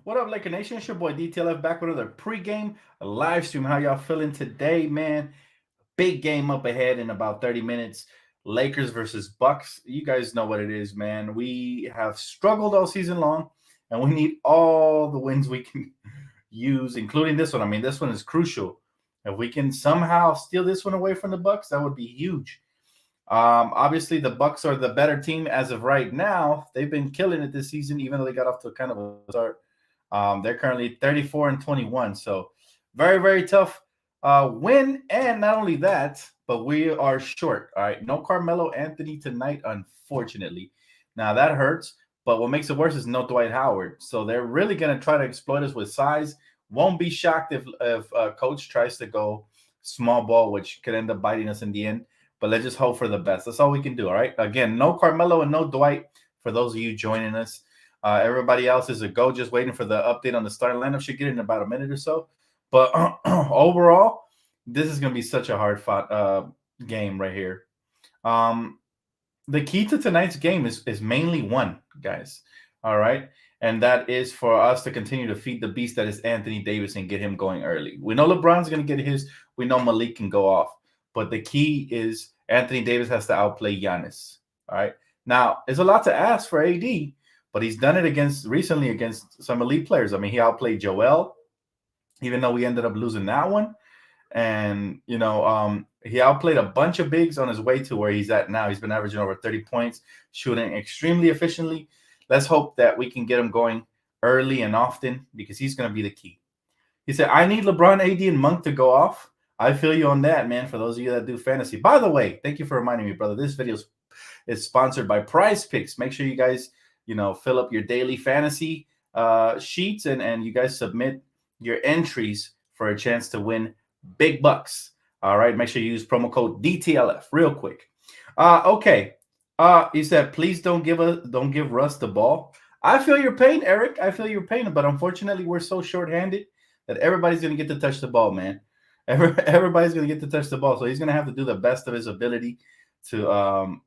What up, Laker Nation? It's your boy Dtlf back with another pregame live stream. How y'all feeling today, man? Big game up ahead in about 30 minutes. Lakers versus Bucks. You guys know what it is, man. We have struggled all season long, and we need all the wins we can use, including this one. I mean, this one is crucial. If we can somehow steal this one away from the Bucks, that would be huge. Obviously, the Bucks are the better team as of right now. They've been killing it this season, even though they got off to a kind of a start. They're currently 34-21, so very, very tough win. And not only that, but we are short. All right, no Carmelo Anthony tonight, unfortunately. Now that hurts, but what makes it worse is no Dwight Howard. So they're really going to try to exploit us with size. Won't be shocked if coach tries to go small ball, which could end up biting us in the end. But let's just hope for the best. That's all we can do. All right. Again, no Carmelo and no Dwight for those of you joining us. Everybody else is a go, just waiting for the update on the starting lineup. Should get it in about a minute or so. But overall, this is going to be such a hard fought game right here. The key to tonight's game is mainly one, guys. All right. And that is for us to continue to feed the beast that is Anthony Davis and get him going early. We know LeBron's going to get his. We know Malik can go off. But the key is Anthony Davis has to outplay Giannis. All right. Now, it's a lot to ask for AD, but he's done it recently against some elite players. I mean, he outplayed Joel, even though we ended up losing that one. And, he outplayed a bunch of bigs on his way to where he's at now. He's been averaging over 30 points, shooting extremely efficiently. Let's hope that we can get him going early and often because he's going to be the key. He said, I need LeBron, AD, and Monk to go off. I feel you on that, man, for those of you that do fantasy. By the way, thank you for reminding me, brother. This video is sponsored by Prize Picks. Make sure you guys, fill up your daily fantasy sheets and you guys submit your entries for a chance to win big bucks. All right, make sure you use promo code DTLF real quick. Okay. He said, please don't give Russ the ball. I feel your pain, Eric. I feel your pain, but unfortunately, we're so shorthanded that everybody's going to get to touch the ball, man. Everybody's going to get to touch the ball, so he's going to have to do the best of his ability to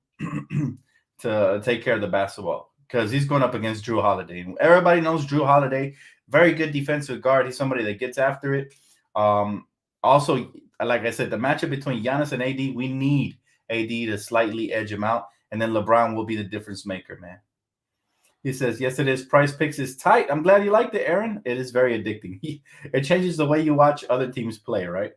to take care of the basketball because he's going up against Drew Holiday. And everybody knows Drew Holiday, very good defensive guard. He's somebody that gets after it. Also, like I said, the matchup between Giannis and AD, we need AD to slightly edge him out, and then LeBron will be the difference maker, man. He says, yes, it is. Price Picks is tight. I'm glad you liked it, Aaron. It is very addicting. It changes the way you watch other teams play, right?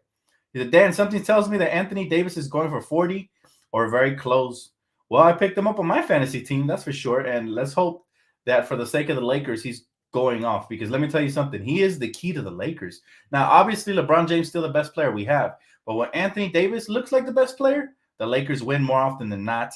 He said, Dan, something tells me that Anthony Davis is going for 40 or very close. Well, I picked him up on my fantasy team, that's for sure. And let's hope that for the sake of the Lakers, he's going off. Because let me tell you something. He is the key to the Lakers. Now, obviously, LeBron James is still the best player we have. But when Anthony Davis looks like the best player, the Lakers win more often than not.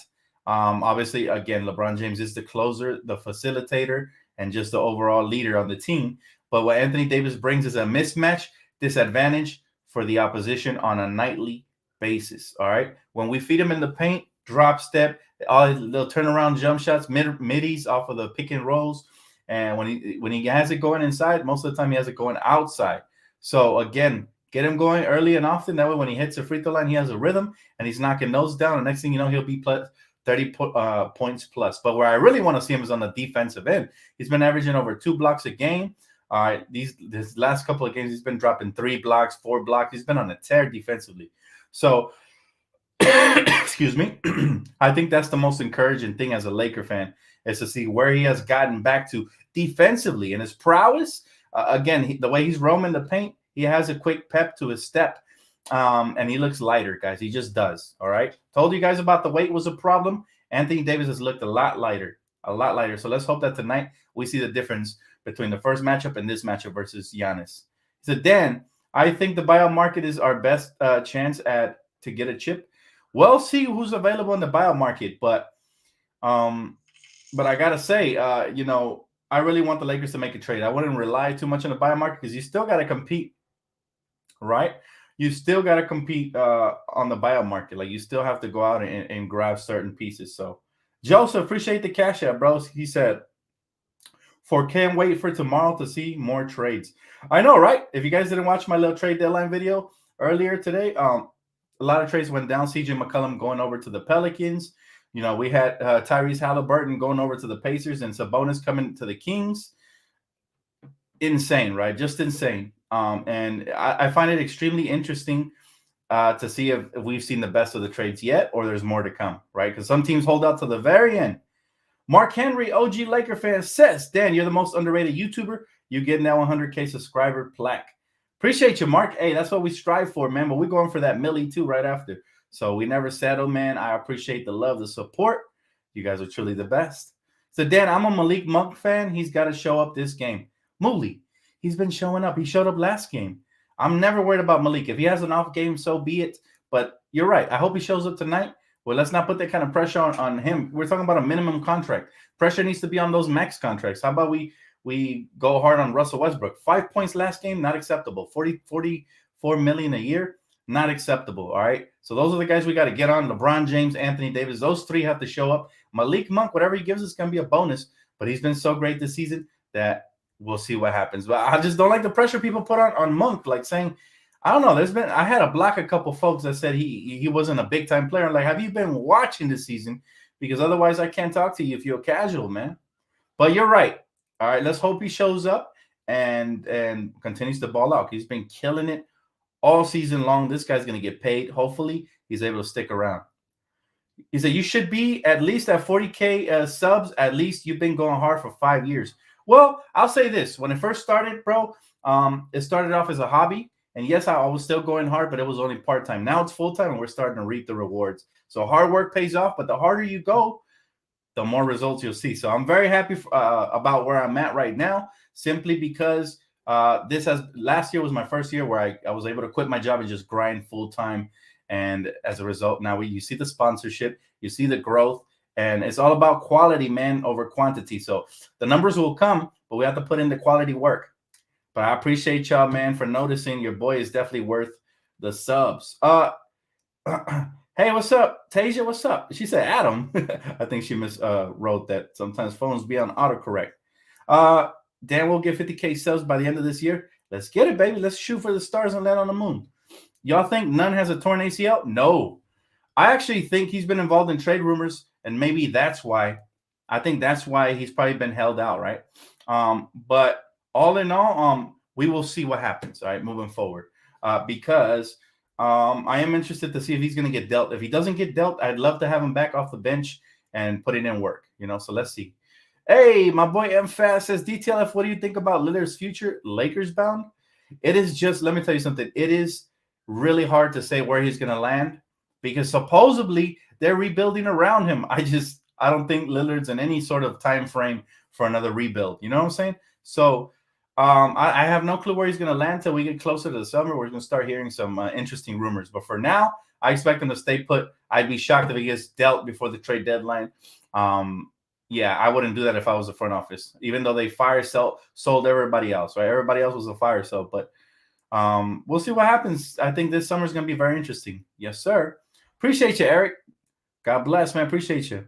Obviously, again, LeBron James is the closer, the facilitator, and just the overall leader on the team. But what Anthony Davis brings is a mismatch disadvantage for the opposition on a nightly basis. All right. When we feed him in the paint, drop step, they'll turn around jump shots, middies off of the pick and rolls. And when he has it going inside, most of the time he has it going outside. So again, get him going early and often. That way, when he hits the free throw line, he has a rhythm and he's knocking those down. And next thing you know, he'll be 30 points plus. But where I really want to see him is on the defensive end. He's been averaging over 2 blocks a game. All right, this last couple of games, he's been dropping 3 blocks, 4 blocks. He's been on a tear defensively. So, excuse me, I think that's the most encouraging thing as a Laker fan is to see where he has gotten back to defensively and his prowess. Again, the way he's roaming the paint, he has a quick pep to his step. And he looks lighter, guys. He just does. All right. Told you guys about the weight was a problem. Anthony Davis has looked a lot lighter. So let's hope that tonight we see the difference between the first matchup and this matchup versus Giannis. He said, Dan, I think the buyout market is our best chance to get a chip. We'll see who's available in the buyout market. But I got to say, I really want the Lakers to make a trade. I wouldn't rely too much on the buyout market because you still got to compete, right? You still got to compete on the buyout market. Like, you still have to go out and grab certain pieces. So, Joseph, appreciate the cash out, bro. He said, can't wait for tomorrow to see more trades. I know, right? If you guys didn't watch my little trade deadline video earlier today, a lot of trades went down. CJ McCollum going over to the Pelicans. We had Tyrese Halliburton going over to the Pacers and Sabonis coming to the Kings. insane, right? Just insane. And I find it extremely interesting to see if we've seen the best of the trades yet, or there's more to come, right? Because some teams hold out to the very end. Mark Henry, OG Laker fan, says, Dan, you're the most underrated YouTuber. You get now 100K subscriber plaque. Appreciate you, Mark. Hey, that's what we strive for, man. But we're going for that milli too right after. So we never settle, man. I appreciate the love, the support. You guys are truly the best. So, Dan, I'm a Malik Monk fan. He's got to show up this game. Mooley, he's been showing up. He showed up last game. I'm never worried about Malik. If he has an off game, so be it. But you're right. I hope he shows up tonight. Well, let's not put that kind of pressure on him. We're talking about a minimum contract. Pressure needs to be on those max contracts. How about we go hard on Russell Westbrook? 5 points last game, not acceptable. 44 million a year, not acceptable. All right. So those are the guys we got to get on. LeBron James, Anthony Davis, those three have to show up. Malik Monk, whatever he gives us, going to be a bonus. But he's been so great this season that we'll see what happens. But I just don't like the pressure people put on Monk, like saying, I don't know. I had to block a couple folks that said he wasn't a big time player. I'm like, have you been watching this season? Because otherwise I can't talk to you if you're casual, man. But you're right. All right, let's hope he shows up and continues to ball out. He's been killing it all season long. This guy's going to get paid. Hopefully he's able to stick around. He said, you should be at least at 40K subs. At least you've been going hard for 5 years. Well, I'll say this. When it first started, bro, it started off as a hobby. And yes, I was still going hard, but it was only part-time. Now it's full-time, and we're starting to reap the rewards. So hard work pays off, but the harder you go, the more results you'll see. So I'm very happy about where I'm at right now, simply because last year was my first year where I was able to quit my job and just grind full-time. And as a result, now you see the sponsorship, you see the growth, and it's all about quality, man, over quantity. So the numbers will come, but we have to put in the quality work. But I appreciate y'all, man, for noticing. Your boy is definitely worth the subs. Hey, what's up? Tasia, what's up? She said Adam. I think she wrote that. Sometimes phones be on autocorrect. Dan will get 50K subs by the end of this year. Let's get it, baby. Let's shoot for the stars and land on the moon. Y'all think none has a torn ACL? No. I actually think he's been involved in trade rumors, and maybe that's why. I think that's why he's probably been held out, right? But all in all, we will see what happens, all right, moving forward, because I am interested to see if he's going to get dealt. If he doesn't get dealt, I'd love to have him back off the bench and put it in work, so let's see. Hey, my boy M Fast says, DTLF, what do you think about Lillard's future? Lakers bound? It is just, let me tell you something. It is really hard to say where he's going to land because supposedly they're rebuilding around him. I don't think Lillard's in any sort of time frame for another rebuild. You know what I'm saying? So I have no clue where he's going to land till we get closer to the summer. We're going to start hearing some interesting rumors. But for now, I expect him to stay put. I'd be shocked if he gets dealt before the trade deadline. Yeah, I wouldn't do that if I was the front office, even though they sold everybody else, right? Everybody else was a fire sale. But we'll see what happens. I think this summer is going to be very interesting. Yes, sir. Appreciate you, Eric. God bless, man. Appreciate you.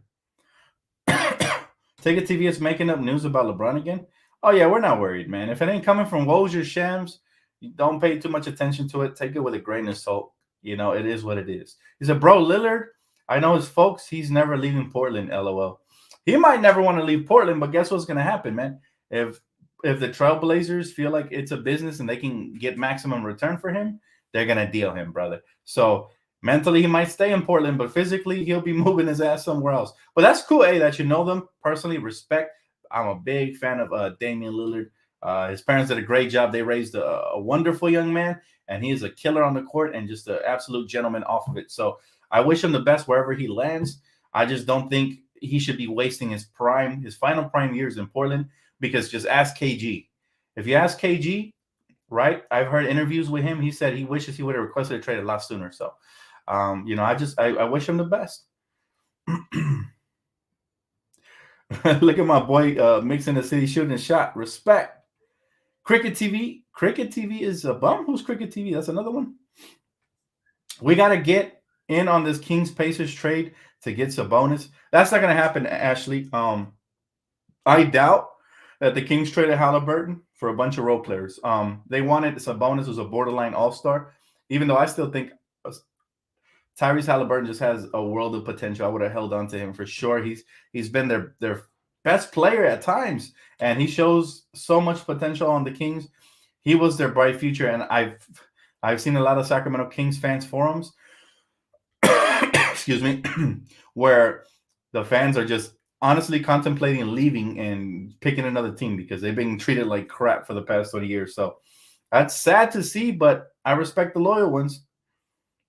Take a TV is making up news about LeBron again. Oh, yeah, we're not worried, man. If it ain't coming from Woj or Shams, you don't pay too much attention to it. Take it with a grain of salt. It is what it is. He said, bro, Lillard, I know his folks. He's never leaving Portland, LOL. He might never want to leave Portland, but guess what's going to happen, man? If the Trailblazers feel like it's a business and they can get maximum return for him, they're going to deal him, brother. So mentally, he might stay in Portland, but physically, he'll be moving his ass somewhere else. But that's cool, that you know them personally, respect. I'm a big fan of Damian Lillard. His parents did a great job. They raised a wonderful young man, and he is a killer on the court and just an absolute gentleman off of it. So I wish him the best wherever he lands. I just don't think he should be wasting his final prime years in Portland, because just ask KG. If you ask KG, right, I've heard interviews with him. He said he wishes he would have requested a trade a lot sooner. So, I wish him the best. Look at my boy mixing the city shooting a shot. Respect. Cricket TV. Cricket TV is a bum. Who's Cricket TV? That's another one. We got to get in on this Kings Pacers trade to get Sabonis. That's not going to happen, Ashley. I doubt that the Kings traded Halliburton for a bunch of role players. They wanted Sabonis was a borderline all-star, even though I still think Tyrese Halliburton just has a world of potential. I would have held on to him for sure. He's been their best player at times, and he shows so much potential on the Kings. He was their bright future, and I've seen a lot of Sacramento Kings fans forums, excuse me, where the fans are just honestly contemplating leaving and picking another team because they've been treated like crap for the past 20 years. So that's sad to see, but I respect the loyal ones.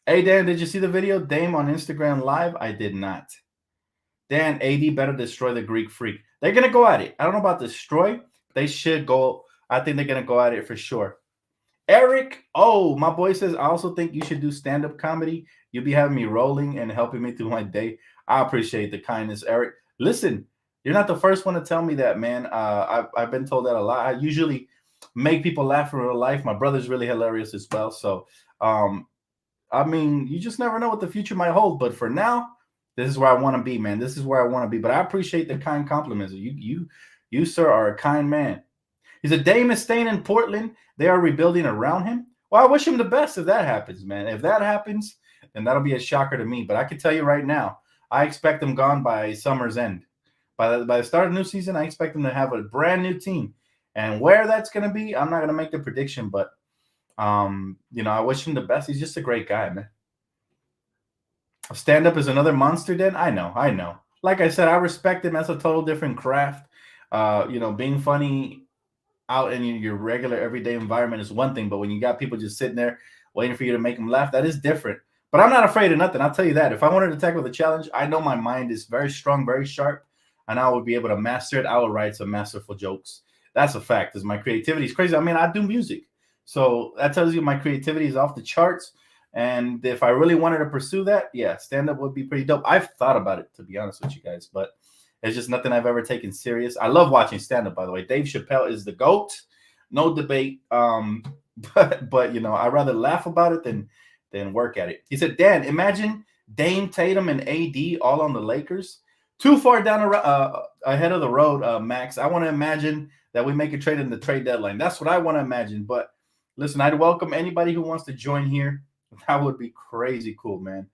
Hey, Dan, did you see the video? Dame on Instagram Live? I did not. Dan, AD better destroy the Greek Freak. They're going to go at it. I don't know about destroy. They should go. I think they're going to go at it for sure. Eric, oh, my boy says, I also think you should do stand-up comedy. You'll be having me rolling and helping me through my day. I appreciate the kindness, Eric. Listen, you're not the first one to tell me that, man. I've been told that a lot. I usually make people laugh in real life. My brother's really hilarious as well. So, I mean, you just never know what the future might hold. But for now, this is where I want to be, man. This is where I want to be. But I appreciate the kind compliments. You, sir, are a kind man. He said, Dame is staying in Portland. They are rebuilding around him. Well, I wish him the best if that happens, man. If that happens, then that'll be a shocker to me. But I can tell you right now, I expect them gone by summer's end. By the start of the new season, I expect them to have a brand new team. And where that's going to be, I'm not going to make the prediction. But, I wish him the best. He's just a great guy, man. Stand-up is another monster, then? I know. Like I said, I respect him. That's a total different craft. Being funny out in your regular everyday environment is one thing, but when you got people just sitting there waiting for you to make them laugh, that is different. But I'm not afraid of nothing. I'll tell you that. If I wanted to tackle the challenge, I know my mind is very strong, very sharp, and I would be able to master it. I will write some masterful jokes. That's a fact, because my creativity is crazy. I mean, I do music. So that tells you my creativity is off the charts. And if I really wanted to pursue that, yeah, stand-up would be pretty dope. I've thought about it, to be honest with you guys, but it's just nothing I've ever taken serious. I love watching stand-up, by the way. Dave Chappelle is the GOAT. No debate. But I'd rather laugh about it than work at it. He said, Dan, imagine Dame, Tatum, and AD all on the Lakers. Too far down ahead of the road, Max. I want to imagine that we make a trade in the trade deadline. That's what I want to imagine. But listen, I'd welcome anybody who wants to join here. That would be crazy cool, man.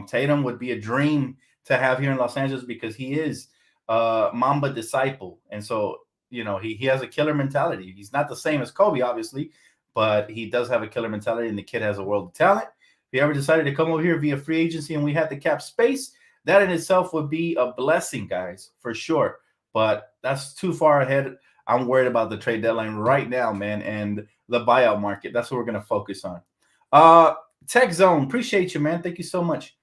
Tatum would be a dream to have here in Los Angeles because he is Mamba disciple. And so, he has a killer mentality. He's not the same as Kobe, obviously, but he does have a killer mentality, and the kid has a world of talent. If he ever decided to come over here via free agency and we had the cap space, that in itself would be a blessing, guys, for sure. But that's too far ahead. I'm worried about the trade deadline right now, man, and the buyout market. That's what we're going to focus on. Tech Zone, appreciate you, man. Thank you so much.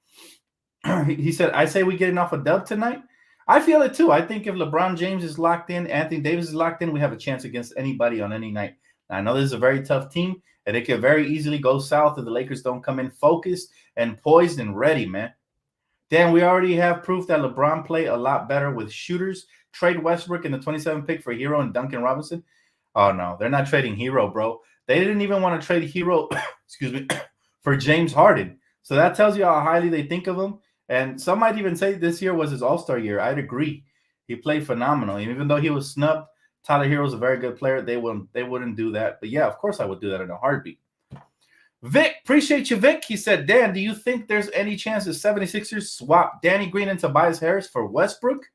He said, I say we getting off a dub tonight. I feel it too. I think if LeBron James is locked in, Anthony Davis is locked in, we have a chance against anybody on any night. Now, I know this is a very tough team, and it could very easily go south if the Lakers don't come in focused and poised and ready, man. Dan, we already have proof that LeBron play a lot better with shooters. Trade Westbrook in the 27 pick for Hero and Duncan Robinson. Oh, no, they're not trading Hero, bro. They didn't even want to trade Hero, excuse me, for James Harden. So that tells you how highly they think of him. And some might even say this year was his all-star year. I'd agree. He played phenomenal. And even though he was snubbed, Tyler Hero's a very good player. They wouldn't do that. But, yeah, of course I would do that in a heartbeat. Vic, appreciate you, Vic. He said, Dan, do you think there's any chance the 76ers swap Danny Green and Tobias Harris for Westbrook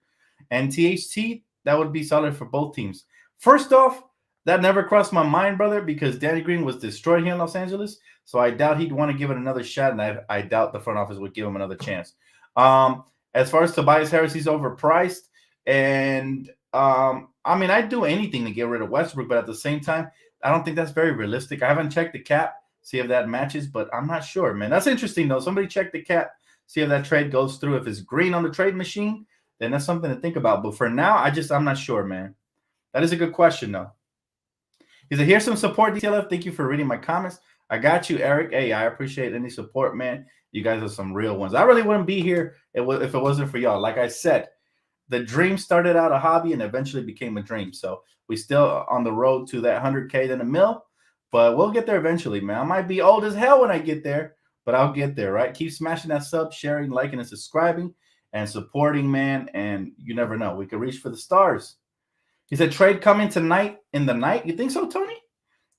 and THT? That would be solid for both teams. First off, that never crossed my mind, brother, because Danny Green was destroyed here in Los Angeles. So I doubt he'd want to give it another shot, and I doubt the front office would give him another chance. As far as Tobias Harris, he's overpriced. And, I'd do anything to get rid of Westbrook, but at the same time, I don't think that's very realistic. I haven't checked the cap, see if that matches, but I'm not sure, man. That's interesting, though. Somebody check the cap, see if that trade goes through. If it's green on the trade machine, then that's something to think about. But for now, I'm not sure, man. That is a good question, though. He said, here's some support, Dtlf. Thank you for reading my comments. I got you, Eric. Hey, I appreciate any support, man. You guys are some real ones. I really wouldn't be here if it wasn't for y'all. Like I said, the dream started out a hobby and eventually became a dream. So we still on the road to that 100K then a mil, but we'll get there eventually, man. I might be old as hell when I get there, but I'll get there, right? Keep smashing that sub, sharing, liking, and subscribing, and supporting, man. And you never know. We could reach for the stars. He said, trade coming tonight in the night. You think so, Tony?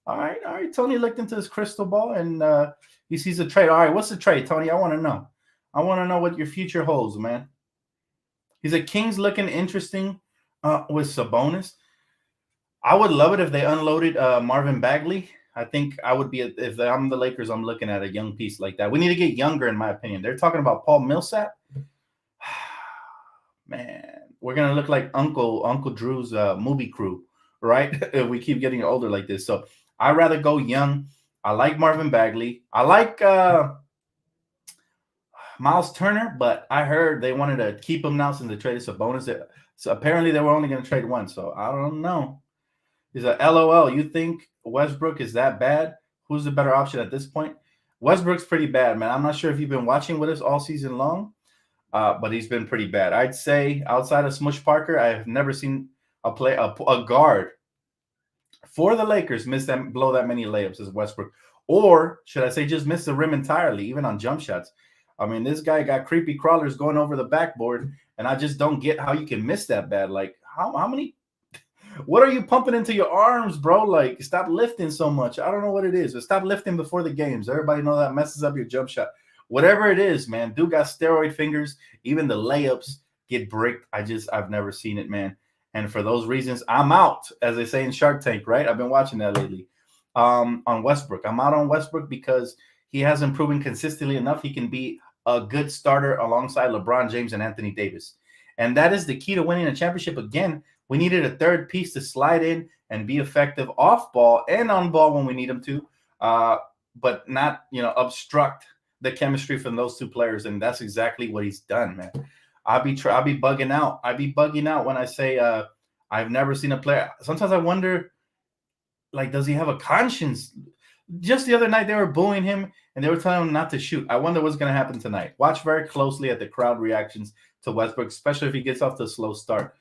All right. Tony looked into his crystal ball, and he sees a trade. All right, what's the trade, Tony? I want to know. I want to know what your future holds, man. He said, Kings looking interesting. with Sabonis. I would love it if they unloaded Marvin Bagley. I think I would be if I'm the Lakers. I'm looking at a young piece like that. We need to get younger, in my opinion. They're talking about Paul Millsap. Man, we're gonna look like Uncle Drew's movie crew, right? If we keep getting older like this. So I'd rather go young. I like Marvin Bagley. I like Miles Turner, but I heard they wanted to keep him now since they traded Sabonis. So apparently they were only going to trade one. So I don't know. He's a LOL. You think Westbrook is that bad? Who's the better option at this point? Westbrook's pretty bad, man. I'm not sure if you've been watching with us all season long, but he's been pretty bad. I'd say outside of Smush Parker, I have never seen a guard for the Lakers blow that many layups as Westbrook. Or should I say just miss the rim entirely, even on jump shots. I mean, this guy got creepy crawlers going over the backboard, and I just don't get how you can miss that bad. Like, how many? What are you pumping into your arms, bro? Like, stop lifting so much. I don't know what it is, but stop lifting before the games. Everybody know that messes up your jump shot. Whatever it is, man, dude got steroid fingers. Even the layups get bricked. I've never seen it, man. And for those reasons, I'm out, as they say in Shark Tank, right? I've been watching that lately. On Westbrook. I'm out on Westbrook because he hasn't proven consistently enough he can be a good starter alongside LeBron James and Anthony Davis. And that is the key to winning a championship. Again, we needed a third piece to slide in and be effective off ball and on ball when we need him to, but not, obstruct the chemistry from those two players. And that's exactly what he's done, man. I'll be bugging out. I'd be bugging out when I say I've never seen a player. Sometimes I wonder, like, does he have a conscience? Just the other night, they were booing him and they were telling him not to shoot. I wonder what's going to happen tonight. Watch very closely at the crowd reactions to Westbrook, especially if he gets off to a slow start.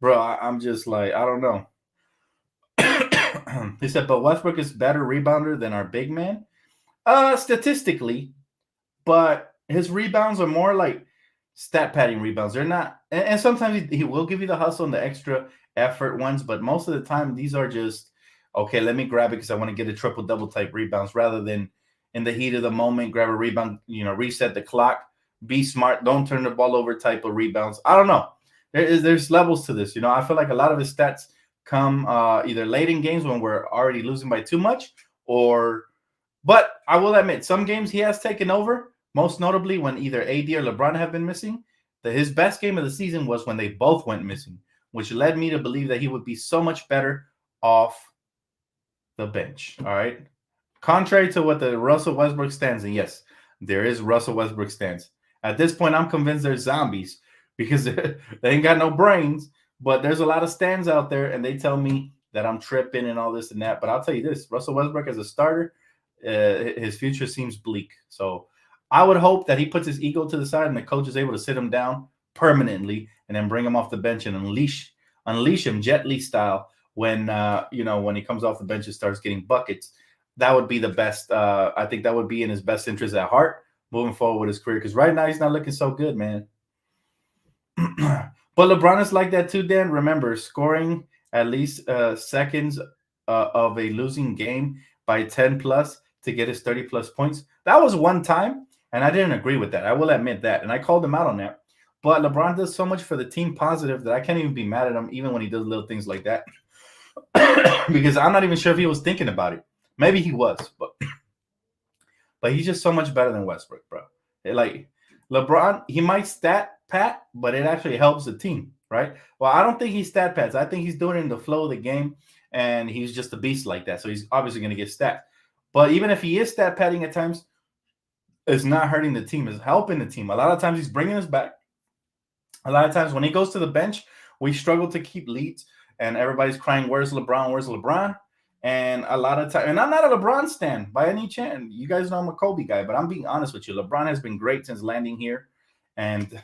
Bro, I'm just like, I don't know. He said, but Westbrook is better rebounder than our big man. Statistically, but his rebounds are more like stat padding rebounds. They're not, and sometimes he will give you the hustle and the extra effort ones, but most of the time these are just, okay, let me grab it because I want to get a triple-double type rebounds rather than in the heat of the moment, grab a rebound, reset the clock, be smart, don't turn the ball over type of rebounds. I don't know. There's levels to this. I feel like a lot of his stats come either late in games when we're already losing by too much but I will admit some games he has taken over, most notably when either AD or LeBron have been missing. His best game of the season was when they both went missing, which led me to believe that he would be so much better off the bench. All right. Contrary to what the Russell Westbrook stands, and yes, there is Russell Westbrook stands. At this point, I'm convinced they're zombies because they ain't got no brains, but there's a lot of stands out there, and they tell me that I'm tripping and all this and that. But I'll tell you this, Russell Westbrook as a starter, his future seems bleak. So I would hope that he puts his ego to the side and the coach is able to sit him down permanently and then bring him off the bench and unleash him Jet Li style when he comes off the bench and starts getting buckets. That would be the best. I think that would be in his best interest at heart moving forward with his career, because right now he's not looking so good, man. But LeBron is like that too, Dan. Remember, scoring at least seconds of a losing game by 10 plus to get his 30 plus points. That was one time, and I didn't agree with that. I will admit that, and I called him out on that. But LeBron does so much for the team positive that I can't even be mad at him, even when he does little things like that, because I'm not even sure if he was thinking about it. Maybe he was, but he's just so much better than Westbrook, bro. Like LeBron, he might stat pat, but it actually helps the team, right? Well, I don't think he stat pads. I think he's doing it in the flow of the game, and he's just a beast like that. So he's obviously going to get stats. But even if he is stat padding at times, it's not hurting the team. It's helping the team. A lot of times he's bringing us back. A lot of times when he goes to the bench, we struggle to keep leads, and everybody's crying, "Where's LeBron? Where's LeBron?" And a lot of time, and I'm not a LeBron stan by any chance. You guys know I'm a Kobe guy, but I'm being honest with you. LeBron has been great since landing here, and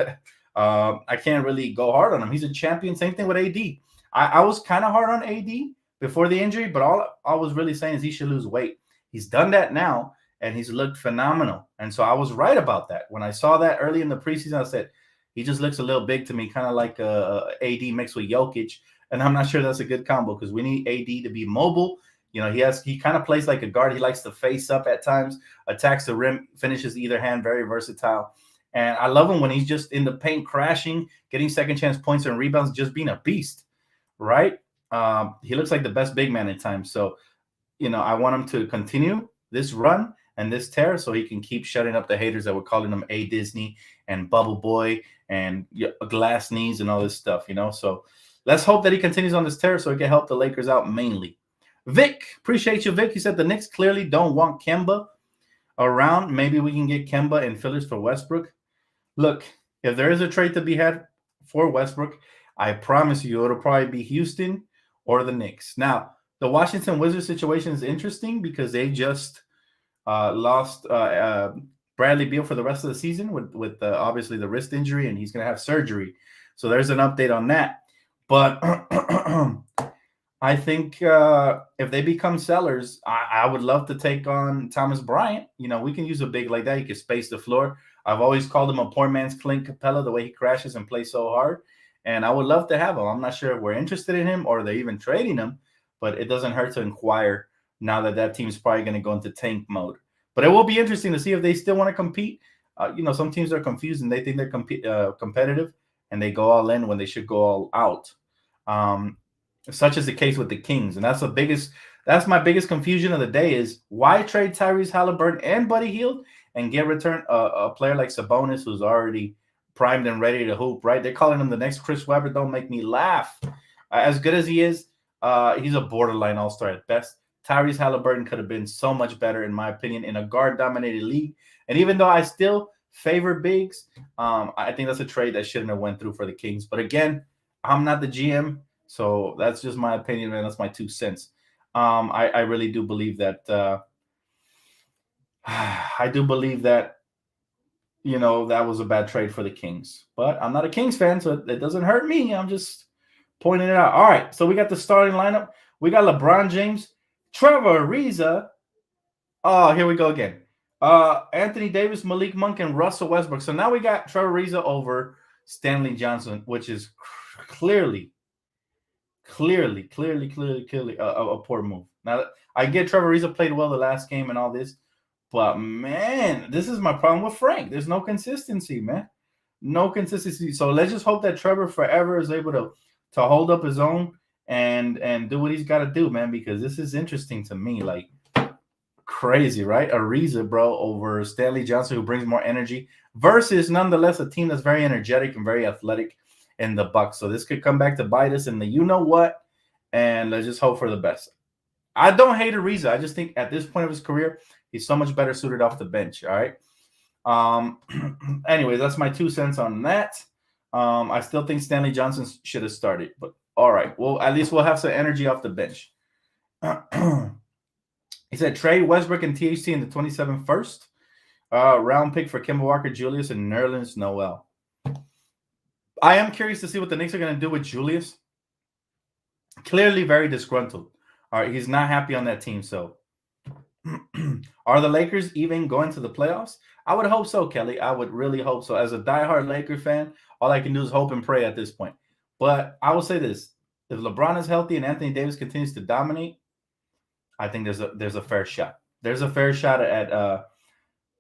I can't really go hard on him. He's a champion. Same thing with AD. I was kind of hard on AD before the injury, but all I was really saying is he should lose weight. He's done that now, and he's looked phenomenal. And so I was right about that. When I saw that early in the preseason, I said, he just looks a little big to me, kind of like AD mixed with Jokic. And I'm not sure that's a good combo because we need AD to be mobile. He kind of plays like a guard. He likes to face up at times, attacks the rim, finishes either hand, very versatile. And I love him when he's just in the paint crashing, getting second chance points and rebounds, just being a beast. right? He looks like the best big man in time. So, I want him to continue this run and this tear so he can keep shutting up the haters that were calling him A Disney and Bubble Boy and glass knees and all this stuff, So let's hope that he continues on this tear so he can help the Lakers out mainly. Vic, appreciate you, Vic. He said the Knicks clearly don't want Kemba around. Maybe we can get Kemba and fillers for Westbrook. Look, if there is a trade to be had for Westbrook, I promise you it'll probably be Houston or the Knicks. Now, the Washington Wizards situation is interesting because they just lost Bradley Beal for the rest of the season with obviously the wrist injury, and he's going to have surgery. So there's an update on that. But I think if they become sellers, I would love to take on Thomas Bryant. We can use a big like that. He can space the floor. I've always called him a poor man's Clint Capella, the way he crashes and plays so hard. And I would love to have him. I'm not sure if we're interested in him or they're even trading him, but it doesn't hurt to inquire now that team's probably going to go into tank mode. But it will be interesting to see if they still want to compete. Some teams are confused and they think they're competitive and they go all in when they should go all out. Such is the case with the Kings. And that's my biggest confusion of the day is why trade Tyrese Halliburton and Buddy Hield and get return a player like Sabonis who's already primed and ready to hoop, right? They're calling him the next Chris Webber. Don't make me laugh. As good as he is, he's a borderline all-star at best. Tyrese Halliburton could have been so much better, in my opinion, in a guard-dominated league. And even though I still favor bigs, I think that's a trade that shouldn't have went through for the Kings. But again, I'm not the GM, so that's just my opinion, man. That's my 2 cents. I really do believe that that was a bad trade for the Kings. But I'm not a Kings fan, so it doesn't hurt me. I'm just pointing it out. All right, so we got the starting lineup. We got LeBron James, Trevor Ariza. Oh, here we go again. Anthony Davis, Malik Monk, and Russell Westbrook. So now we got Trevor Ariza over Stanley Johnson, which is clearly a poor move. Now, I get Trevor Ariza played well the last game and all this, but man, this is my problem with Frank. There's no consistency, man. No consistency. So let's just hope that Trevor forever is able to hold up his own and do what he's got to do, man, because this is interesting to me. Like, crazy, right? Ariza, bro, over Stanley Johnson, who brings more energy, versus nonetheless a team that's very energetic and very athletic in the Bucks. So this could come back to bite us in the you-know-what, and let's just hope for the best. I don't hate Ariza. I just think at this point of his career, he's so much better suited off the bench, all right? Anyways, that's my 2 cents on that. I still think Stanley Johnson should have started, but all right. Well, at least we'll have some energy off the bench. He said trade Westbrook and THC in the 27th first round pick for Kemba Walker, Julius, and Nerlens Noel. I am curious to see what the Knicks are going to do with Julius. Clearly very disgruntled. All right, he's not happy on that team. So are the Lakers even going to the playoffs? I would hope so, Kelly. I would really hope so. As a diehard Laker fan, all I can do is hope and pray at this point. But I will say this. If LeBron is healthy and Anthony Davis continues to dominate, I think there's a fair shot. There's a fair shot at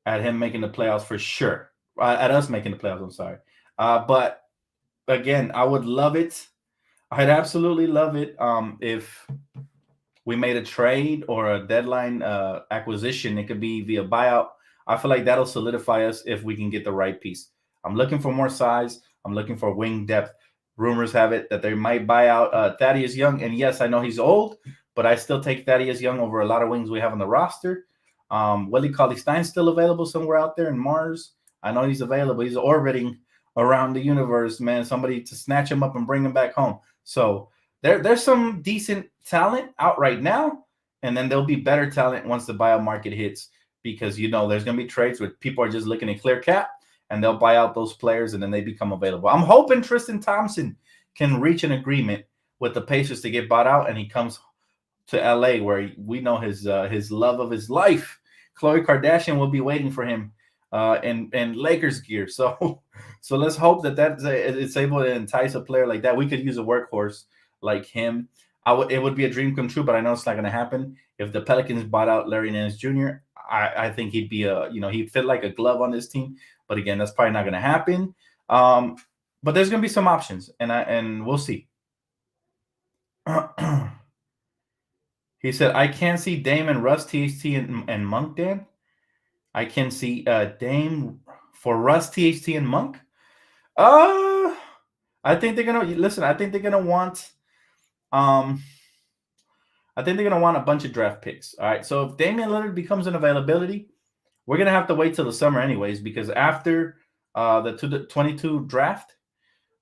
him making the playoffs for sure. At us making the playoffs, I'm sorry. But again, I would love it. I'd absolutely love it if we made a trade or a deadline acquisition. It could be via buyout. I feel like that'll solidify us if we can get the right piece. I'm looking for more size. I'm looking for wing depth. Rumors have it that they might buy out Thaddeus Young. And yes, I know he's old, but I still take Thaddeus Young over a lot of wings we have on the roster. Willie Cauley-Stein's still available somewhere out there in Mars. I know he's available. He's orbiting around the universe, man. Somebody to snatch him up and bring him back home. So there's some decent talent out right now, and then there'll be better talent once the buyout market hits, because there's going to be trades where people are just looking at clear cap, and they'll buy out those players, and then they become available. I'm hoping Tristan Thompson can reach an agreement with the Pacers to get bought out, and he comes to LA where we know his love of his life. Khloe Kardashian will be waiting for him in Lakers gear. So let's hope that it's able to entice a player like that. We could use a workhorse like him. It would be a dream come true, but I know it's not going to happen. If the Pelicans bought out Larry Nance Jr., I think he'd be he'd fit like a glove on this team. But again, that's probably not going to happen. But there's going to be some options, and we'll see. He said, I can't see Dame and Russ, THT, and Monk, Dan. I can see Dame for Russ, THT, and Monk. I think they're gonna listen. I think they're gonna want I think they're gonna want a bunch of draft picks. All right. So if Damian Lillard becomes an availability, we're gonna have to wait till the summer anyways, because after the 22 draft,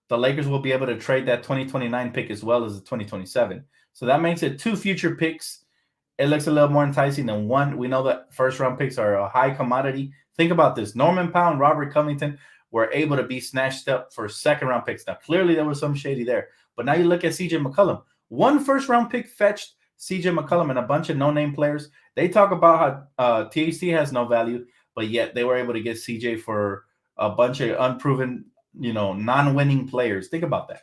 the Lakers will be able to trade that 2029 pick as well as the 2027. So that makes it 2 future picks. It looks a little more enticing than 1. We know that first round picks are a high commodity. Think about this. Norman Powell and Robert Covington were able to be snatched up for second round picks. Now, clearly there was some shady there. But now you look at CJ McCollum. 1 first round pick fetched CJ McCollum and a bunch of no-name players. They talk about how THC has no value, but yet they were able to get CJ for a bunch of unproven, non-winning players. Think about that.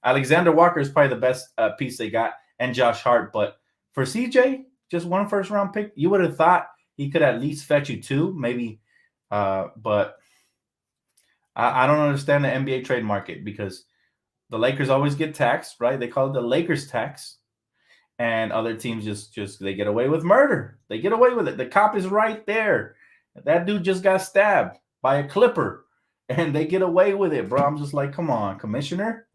Alexander Walker is probably the best piece they got, and Josh Hart. But for CJ, just 1 first round pick, you would have thought he could at least fetch you 2, maybe. But I don't understand the NBA trade market, because the Lakers always get taxed, right? They call it the Lakers tax. And other teams just they get away with murder. They get away with it. The cop is right there. That dude just got stabbed by a Clipper, and they get away with it, bro. I'm just like, come on, commissioner.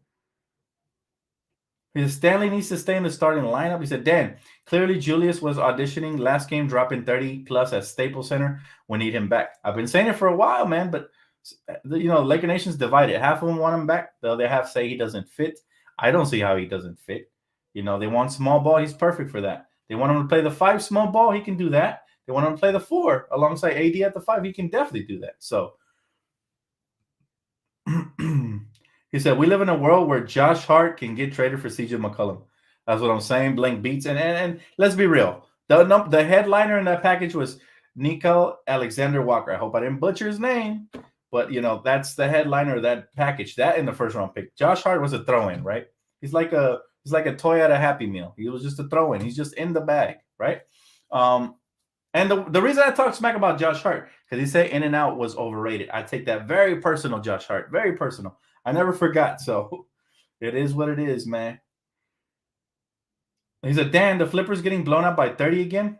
He said, Stanley needs to stay in the starting lineup. He said, Dan, clearly Julius was auditioning last game, dropping 30 plus at Staples Center. We need him back. I've been saying it for a while, man, but Laker Nation's divided. Half of them want him back. The other half say he doesn't fit. I don't see how he doesn't fit. They want small ball. He's perfect for that. They want him to play the 5 small ball. He can do that. They want him to play the 4 alongside AD at the 5. He can definitely do that. So he said, we live in a world where Josh Hart can get traded for CJ McCollum. That's what I'm saying. Blank beats. And let's be real. The headliner in that package was Nico Alexander Walker. I hope I didn't butcher his name. But, that's the headliner of that package. That in the first round pick. Josh Hart was a throw-in, right? He's like a toy at a Happy Meal. He was just a throw-in. He's just in the bag, right? And the reason I talk smack about Josh Hart, because he said In-N-Out was overrated. I take that very personal, Josh Hart. Very personal. I never forgot. So it is what it is, man. He said, Dan, the Flipper's getting blown up by 30 again.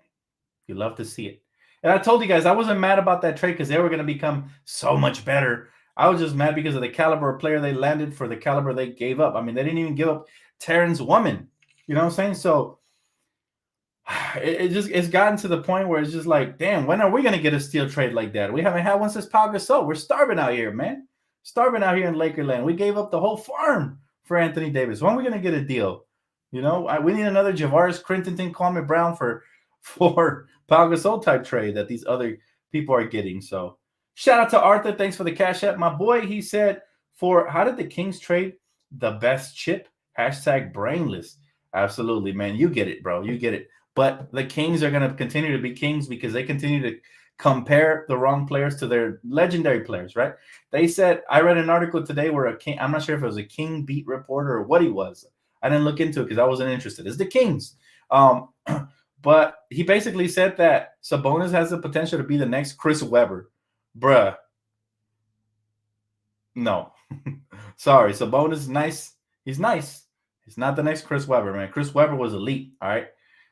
You love to see it. And I told you guys, I wasn't mad about that trade because they were going to become so much better. I was just mad because of the caliber of player they landed for the caliber they gave up. I mean, they didn't even give up Terrence Woman. You know what I'm saying? So it's gotten to the point where it's just like, damn, when are we going to get a steal trade like that? We haven't had one since Pau Gasol. We're starving out here, man. Starving out here in Lakerland. We gave up the whole farm for Anthony Davis. When are we going to get a deal? We need another Javaris Crittenton, Kwame Brown for Pau Gasol type trade that these other people are getting. So shout out to Arthur. Thanks for the cash app. My boy, he said, how did the Kings trade the best chip? #brainless. Absolutely, man. You get it, bro. You get it. But the Kings are going to continue to be Kings because they continue to compare the wrong players to their legendary players, right? They said, I read an article today where I'm not sure if it was a King beat reporter or what he was. I didn't look into it because I wasn't interested. It's the Kings. But he basically said that Sabonis has the potential to be the next Chris Webber. Bruh. No. Sorry. Sabonis is nice. He's nice. He's not the next Chris Webber, man. Chris Webber was elite, all right?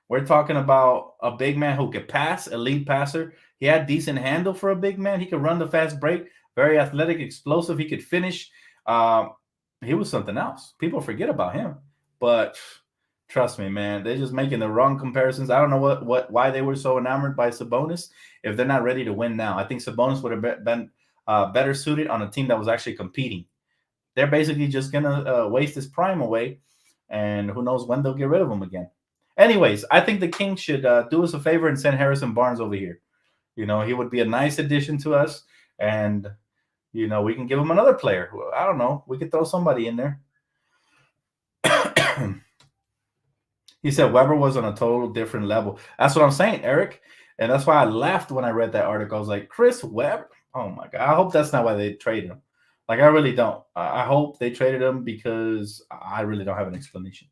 We're talking about a big man who could pass, elite passer. He had decent handle for a big man. He could run the fast break, very athletic, explosive. He could finish. He was something else. People forget about him. But trust me, man, they're just making the wrong comparisons. I don't know why they were so enamored by Sabonis if they're not ready to win now. I think Sabonis would have been better suited on a team that was actually competing. They're basically just going to waste his prime away, and who knows when they'll get rid of him again. Anyways, I think the Kings should do us a favor and send Harrison Barnes over here. He would be a nice addition to us, and, we can give him another player. I don't know. We could throw somebody in there. He said Weber was on a total different level. That's what I'm saying, Eric. And that's why I laughed when I read that article. I was like, Chris Webber? Oh, my God. I hope that's not why they traded him. Like, I really don't. I hope they traded him because I really don't have an explanation.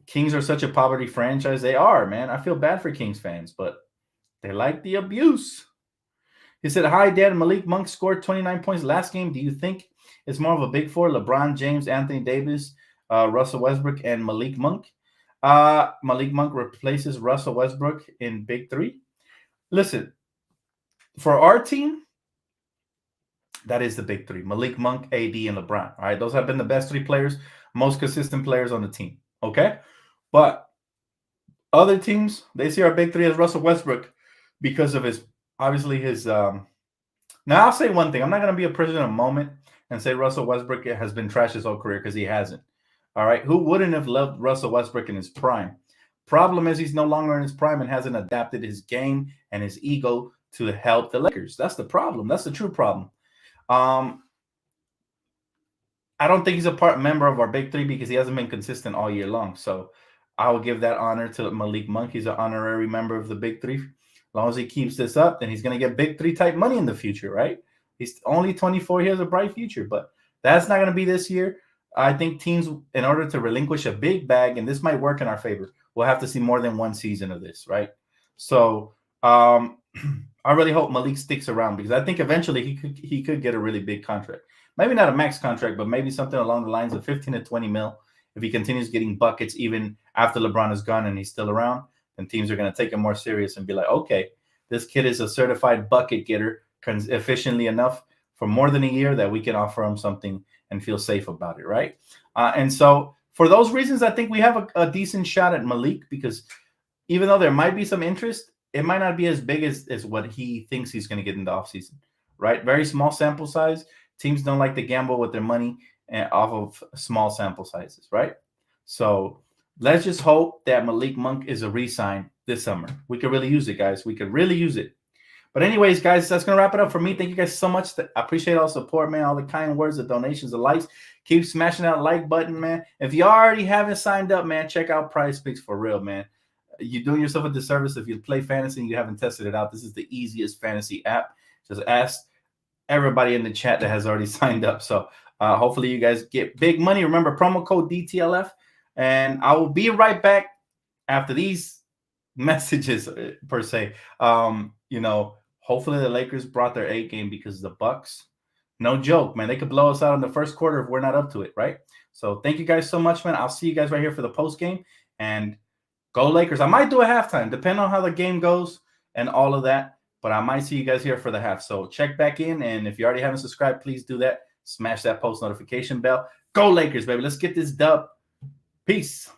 Kings are such a poverty franchise. They are, man. I feel bad for Kings fans, but they like the abuse. He said, hi, Dan. Malik Monk scored 29 points last game. Do you think it's more of a big four, LeBron James, Anthony Davis, Russell Westbrook and Malik Monk. Malik Monk replaces Russell Westbrook in Big Three. Listen, for our team, that is the Big Three: Malik Monk, AD, and LeBron. All right, those have been the best three players, most consistent players on the team. Okay, but other teams, they see our Big Three as Russell Westbrook because of his obviously his. Now I'll say one thing: I'm not going to be a prisoner of a moment and say Russell Westbrook has been trash his whole career, because he hasn't. All right, who wouldn't have loved Russell Westbrook in his prime? Problem is, he's no longer in his prime and hasn't adapted his game and his ego to help the Lakers. That's the problem. That's the true problem. Um, I don't think he's a member of our Big Three because he hasn't been consistent all year long. So I will give that honor to Malik Monk. He's an honorary member of the Big Three. As long as he keeps this up, then he's going to get Big Three type money in the future, right? He's only 24. He has a bright future, but that's not going to be this year. I think teams, in order to relinquish a big bag, and this might work in our favor, we'll have to see more than one season of this, right? So I really hope Malik sticks around, because I think eventually he could get a really big contract. Maybe not a max contract, but maybe something along the lines of 15 to 20 mil. If he continues getting buckets even after LeBron is gone and he's still around, then teams are going to take him more serious and be like, okay, this kid is a certified bucket getter efficiently enough for more than a year that we can offer him something and feel safe about it, right? And so for those reasons, I think we have a decent shot at Malik, because even though there might be some interest, it might not be as big as what he thinks he's going to get in the offseason, right? Very small sample size. Teams don't like to gamble with their money off of small sample sizes, right? So let's just hope that Malik Monk is a re-sign this summer. We could really use it, guys. We could really use it. But anyways, guys, that's going to wrap it up for me. Thank you guys so much. I appreciate all the support, man, all the kind words, the donations, the likes. Keep smashing that like button, man. If you already haven't signed up, man, check out Prize Picks for real, man. You're doing yourself a disservice if you play fantasy and you haven't tested it out. This is the easiest fantasy app. Just ask everybody in the chat that has already signed up. So hopefully you guys get big money. Remember, promo code DTLF. And I will be right back after these messages, per se. Hopefully the Lakers brought their A game, because the Bucks, no joke, man, they could blow us out in the first quarter if we're not up to it, right? So thank you guys so much, man. I'll see you guys right here for the post game, and go Lakers. I might do a halftime, depending on how the game goes and all of that, but I might see you guys here for the half. So check back in, and if you already haven't subscribed, please do that. Smash that post notification bell. Go Lakers, baby. Let's get this dub. Peace.